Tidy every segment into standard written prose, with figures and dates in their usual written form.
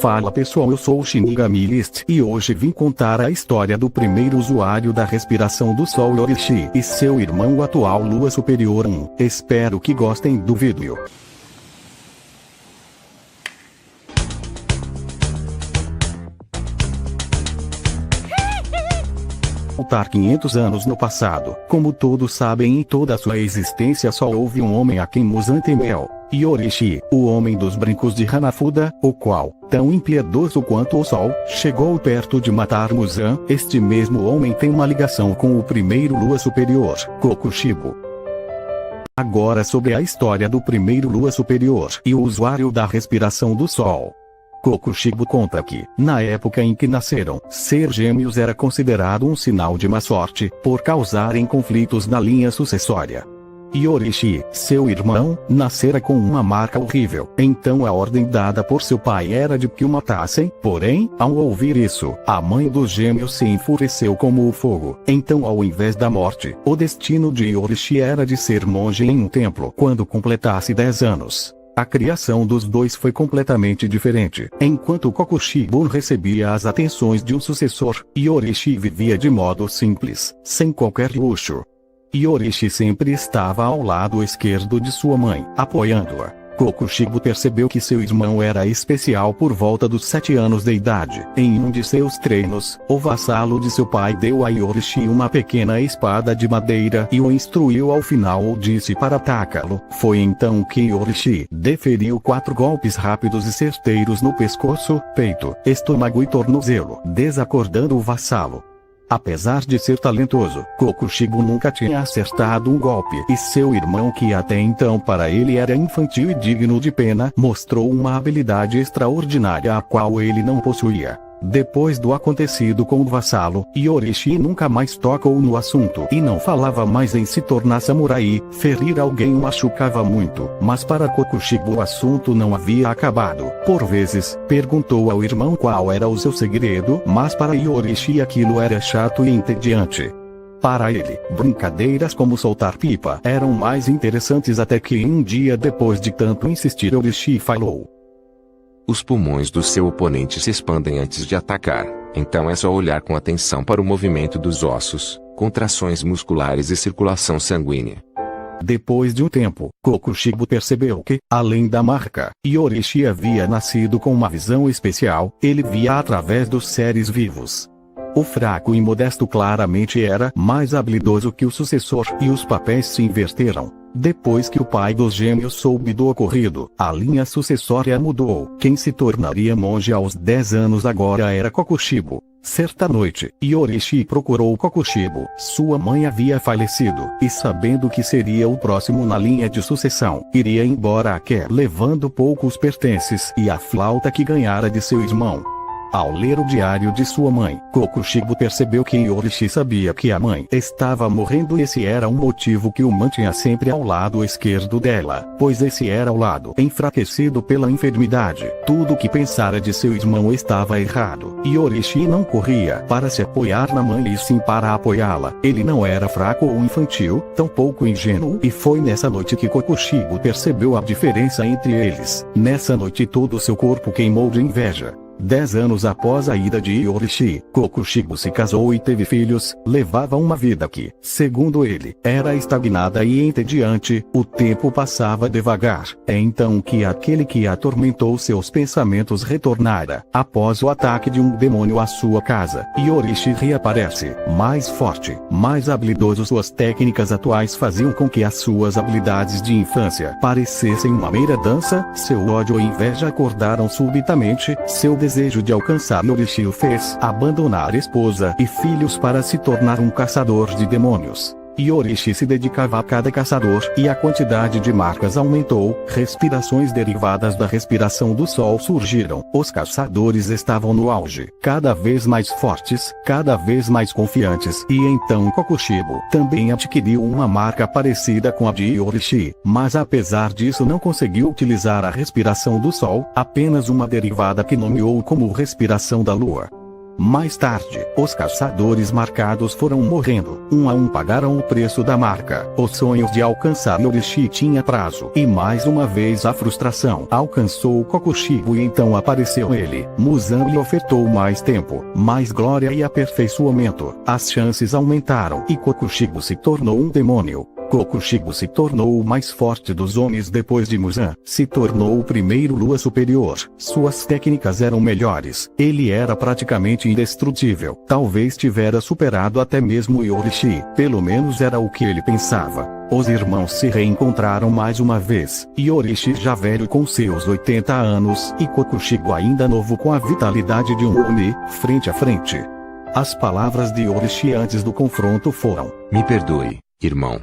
Fala pessoal, eu sou o Shinigami List e hoje vim contar a história do primeiro usuário da respiração do Sol Yorishi e seu irmão atual Lua Superior 1. Espero que gostem do vídeo. Voltar 500 anos no passado. Como todos sabem, em toda a sua existência só houve um homem a quem Muzan temeu. Yorishi, o homem dos brincos de Hanafuda, o qual, tão impiedoso quanto o sol, chegou perto de matar Muzan. Este mesmo homem tem uma ligação com o primeiro Lua Superior, Kokushibo. Agora sobre a história do primeiro Lua Superior e o usuário da respiração do Sol. Kokushibo conta que, na época em que nasceram, ser gêmeos era considerado um sinal de má sorte, por causarem conflitos na linha sucessória. Yorishi, seu irmão, nascera com uma marca horrível, então a ordem dada por seu pai era de que o matassem. Porém, ao ouvir isso, a mãe dos gêmeos se enfureceu como o fogo. Então, ao invés da morte, o destino de Yorishi era de ser monge em um templo quando completasse 10 anos. A criação dos dois foi completamente diferente. Enquanto Kokushibo recebia as atenções de um sucessor, Yorishi vivia de modo simples, sem qualquer luxo. Yorishi sempre estava ao lado esquerdo de sua mãe, apoiando-a. Kokushibo percebeu que seu irmão era especial por volta dos 7 anos de idade. Em um de seus treinos, o vassalo de seu pai deu a Yorishi uma pequena espada de madeira e o instruiu ao final disse para atacá-lo. Foi então que Yorishi deferiu 4 golpes rápidos e certeiros no pescoço, peito, estômago e tornozelo, desacordando o vassalo. Apesar de ser talentoso, Kokushibo nunca tinha acertado um golpe e seu irmão, que até então para ele era infantil e digno de pena, mostrou uma habilidade extraordinária a qual ele não possuía. Depois do acontecido com o vassalo, Yorishi nunca mais tocou no assunto e não falava mais em se tornar samurai. Ferir alguém o machucava muito, mas para Kokushibo o assunto não havia acabado. Por vezes, perguntou ao irmão qual era o seu segredo, mas para Yorishi aquilo era chato e entediante. Para ele, brincadeiras como soltar pipa eram mais interessantes, até que um dia, depois de tanto insistir, Yorishi falou: os pulmões do seu oponente se expandem antes de atacar, então é só olhar com atenção para o movimento dos ossos, contrações musculares e circulação sanguínea. Depois de um tempo, Kokushibo percebeu que, além da marca, Yorishi havia nascido com uma visão especial. Ele via através dos seres vivos. O fraco e modesto claramente era mais habilidoso que o sucessor e os papéis se inverteram. Depois que o pai dos gêmeos soube do ocorrido, a linha sucessória mudou. Quem se tornaria monge aos 10 anos agora era Kokushibo. Certa noite, Yorishi procurou Kokushibo. Sua mãe havia falecido, e sabendo que seria o próximo na linha de sucessão, iria embora a Ké, levando poucos pertences e a flauta que ganhara de seu irmão. Ao ler o diário de sua mãe, Kokushibo percebeu que Yorishi sabia que a mãe estava morrendo. Esse era um motivo que o mantinha sempre ao lado esquerdo dela, pois esse era o lado enfraquecido pela enfermidade. Tudo o que pensara de seu irmão estava errado. Yorishi não corria para se apoiar na mãe e sim para apoiá-la. Ele não era fraco ou infantil, tampouco ingênuo, e foi nessa noite que Kokushibo percebeu a diferença entre eles. Nessa noite todo seu corpo queimou de inveja. 10 anos após a ida de Yorishi, Kokushibo se casou e teve filhos. Levava uma vida que, segundo ele, era estagnada e entediante. O tempo passava devagar. É então que aquele que atormentou seus pensamentos retornara. Após o ataque de um demônio à sua casa, Yorishi reaparece, mais forte, mais habilidoso. Suas técnicas atuais faziam com que as suas habilidades de infância parecessem uma mera dança. Seu ódio e inveja acordaram subitamente. Seu desejo de alcançar Yorishi o fez abandonar esposa e filhos para se tornar um caçador de demônios. Yorishi se dedicava a cada caçador e a quantidade de marcas aumentou. Respirações derivadas da respiração do sol surgiram. Os caçadores estavam no auge, cada vez mais fortes, cada vez mais confiantes. E então Kokushibo também adquiriu uma marca parecida com a de Yorishi, mas apesar disso não conseguiu utilizar a respiração do sol, apenas uma derivada que nomeou como respiração da lua. Mais tarde, os caçadores marcados foram morrendo. Um a um pagaram o preço da marca. Os sonhos de alcançar Yorishi tinha prazo. E mais uma vez a frustração alcançou Kokushibo e então apareceu ele. Muzan lhe ofertou mais tempo, mais glória e aperfeiçoamento. As chances aumentaram e Kokushibo se tornou um demônio. Kokushibo se tornou o mais forte dos homens depois de Muzan. Se tornou o primeiro Lua Superior. Suas técnicas eram melhores. Ele era praticamente indestrutível. Talvez tivera superado até mesmo Yorishi. Pelo menos era o que ele pensava. Os irmãos se reencontraram mais uma vez. Yorishi já velho com seus 80 anos e Kokushibo ainda novo com a vitalidade de um Oni, frente a frente. As palavras de Yorishi antes do confronto foram: Me perdoe, irmão.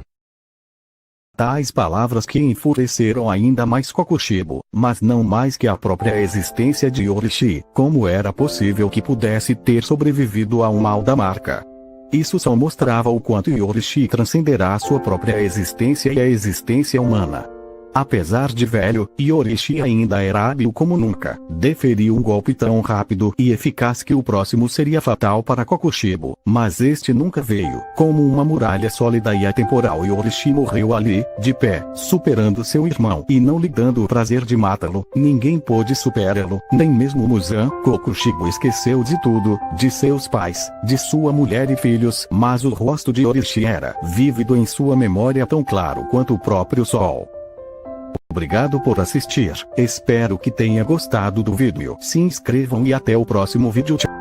Tais palavras que enfureceram ainda mais Kokushibo, mas não mais que a própria existência de Yorishi. Como era possível que pudesse ter sobrevivido ao mal da marca? Isso só mostrava o quanto Yorishi transcenderá sua própria existência e a existência humana. Apesar de velho, Yorishi ainda era hábil como nunca. Deferiu um golpe tão rápido e eficaz que o próximo seria fatal para Kokushibo. Mas este nunca veio. Como uma muralha sólida e atemporal, Yorishi morreu ali, de pé, superando seu irmão e não lhe dando o prazer de matá-lo. Ninguém pôde superá-lo, nem mesmo Muzan. Kokushibo esqueceu de tudo, de seus pais, de sua mulher e filhos, mas o rosto de Yorishi era vívido em sua memória tão claro quanto o próprio sol. Obrigado por assistir. Espero que tenha gostado do vídeo. Se inscrevam e até o próximo vídeo. Tchau.